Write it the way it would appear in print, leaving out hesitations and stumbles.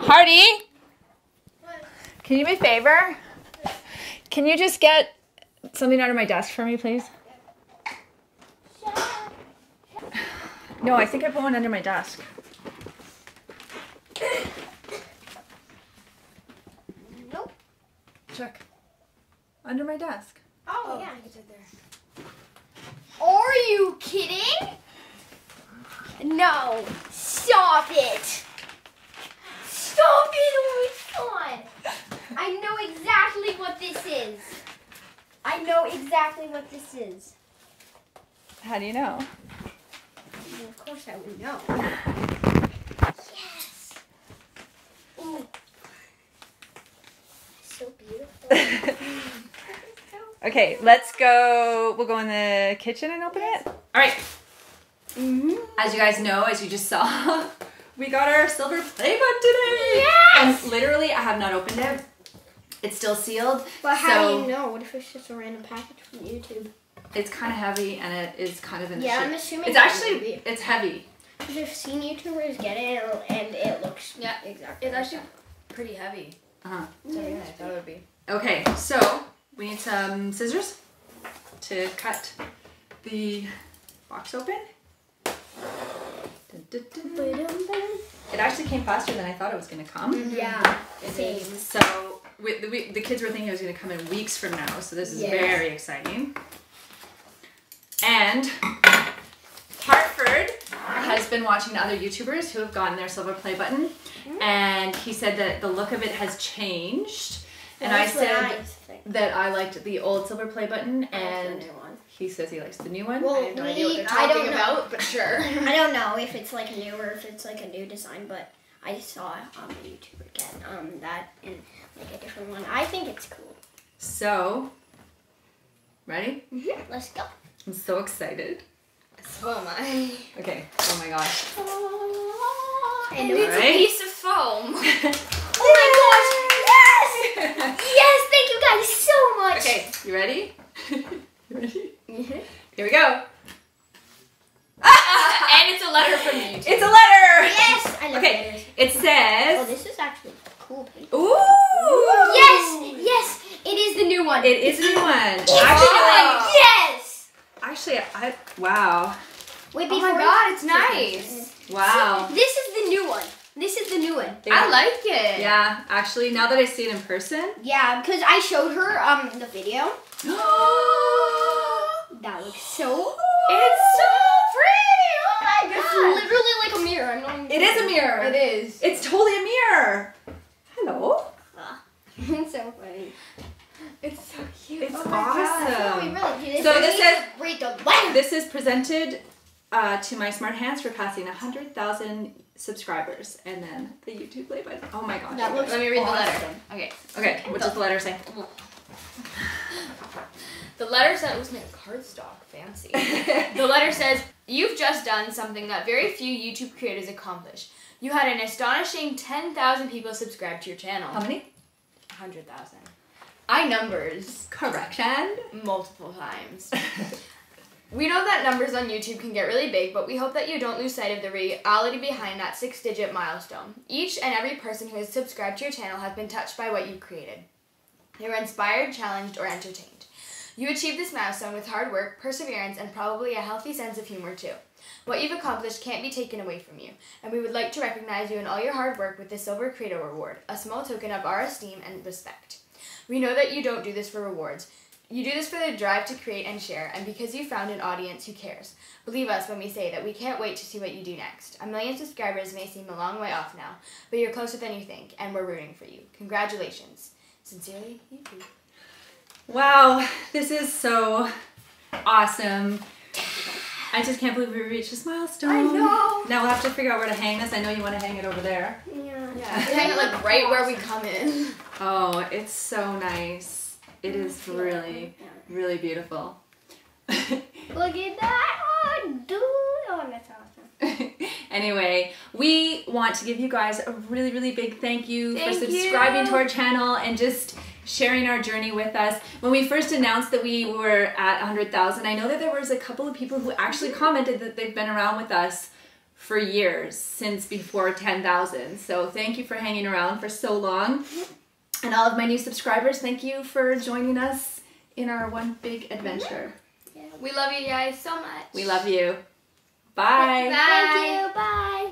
Hardy, can you do me a favor? Can you just get something under my desk for me, please? No, I think I put one under my desk. Nope. Check. Under my desk. Oh, yeah, it's right there. Are you kidding? No. Stop it. Stop it, oh my God. I know exactly what this is. I know exactly what this is. How do you know? Well, of course I would know. Yes. Ooh. So beautiful. Okay, let's go. We'll go in the kitchen and open it. All right. As you guys know, as you just saw, we got our silver play button today. Yes! And literally, I have not opened it. It's still sealed. But how do you know? What if it's just a random package from YouTube? It's kind of heavy and it is kind of in the Yeah, shape. I'm assuming it's actually, it's heavy. Because I've seen YouTubers get it and it looks exactly. It's actually pretty heavy. Uh-huh. It's heavier than I thought it would be. Okay, so we need some scissors to cut the box open. It actually came faster than I thought it was going to come. Yeah, Same. So the kids were thinking it was going to come in weeks from now, so this is very exciting. And Hartford has been watching other YouTubers who have gotten their silver play button, and he said that the look of it has changed. And I said that I liked the old silver play button, and he says he likes the new one. Well, I have no idea what they're talking about, but sure. I don't know if it's like new or if it's like a new design, but I saw a YouTuber get that in like a different one. I think it's cool. So, ready? Let's go. I'm so excited. So am I. Okay. Oh my gosh. And It's a piece of foam. oh my gosh! Yes! Yes! Thank you guys so much. Okay, you ready? You ready? Mm-hmm. Here we go. And it's a letter from YouTube. It's a letter. Yes! I love Okay, letters. it Oh, says. this is actually cool paper. Ooh. Yes! Yes! It is the new one. It is a new one. Yes! Actually, wow. Wait, Oh my before God, it's nice. Wow. This is the new one. This is the new one. I like it. Yeah, actually, now that I see it in person. Yeah, because I showed her the video. That looks so. It's so pretty. Oh my It's God. literally like a mirror. I'm not even It is a mirror. It is. It's totally a mirror. Hello. It's so funny. It's so cute. It's Oh my God. awesome. We really did. So this says- read the letter. This is presented to my smart hands for passing 100,000 subscribers, and then the YouTube play button. Oh my gosh. That looks Let me read the letter. awesome. Okay. Okay, what does the letter say? The letter said it was made of cardstock. Fancy. The letter says, "You've just done something that very few YouTube creators accomplish. You had an astonishing 10,000 people subscribe to your channel." How many? 100,000. I numbers Correction. multiple times. We know that numbers on YouTube can get really big, but we hope that you don't lose sight of the reality behind that 6-digit milestone. Each and every person who has subscribed to your channel has been touched by what you've created. They were inspired, challenged, or entertained. You achieved this milestone with hard work, perseverance, and probably a healthy sense of humor too. What you've accomplished can't be taken away from you, and we would like to recognize you in all your hard work with the Silver Creator Award, a small token of our esteem and respect. We know that you don't do this for rewards. You do this for the drive to create and share, and because you found an audience who cares. Believe us when we say that we can't wait to see what you do next. 1 million subscribers may seem a long way off now, but you're closer than you think, and we're rooting for you. Congratulations. Sincerely, YouTube. Wow, this is so awesome. I just can't believe we reached this milestone. I know. Now we'll have to figure out where to hang this. I know you want to hang it over there. Yeah. Hang it like right where we come in. Oh, it's so nice. It is really, really beautiful. Look at that. Oh, dude. Oh, that's awesome. Anyway, we want to give you guys a really, really big thank you for Thank subscribing you. to our channel and just sharing our journey with us. When we first announced that we were at 100,000, I know that there was a couple of people who actually commented that they've been around with us for years, since before 10,000. So thank you for hanging around for so long. And all of my new subscribers, thank you for joining us in our one big adventure. Yeah. We love you guys so much. We love you. Bye. Bye. Thank you. Bye.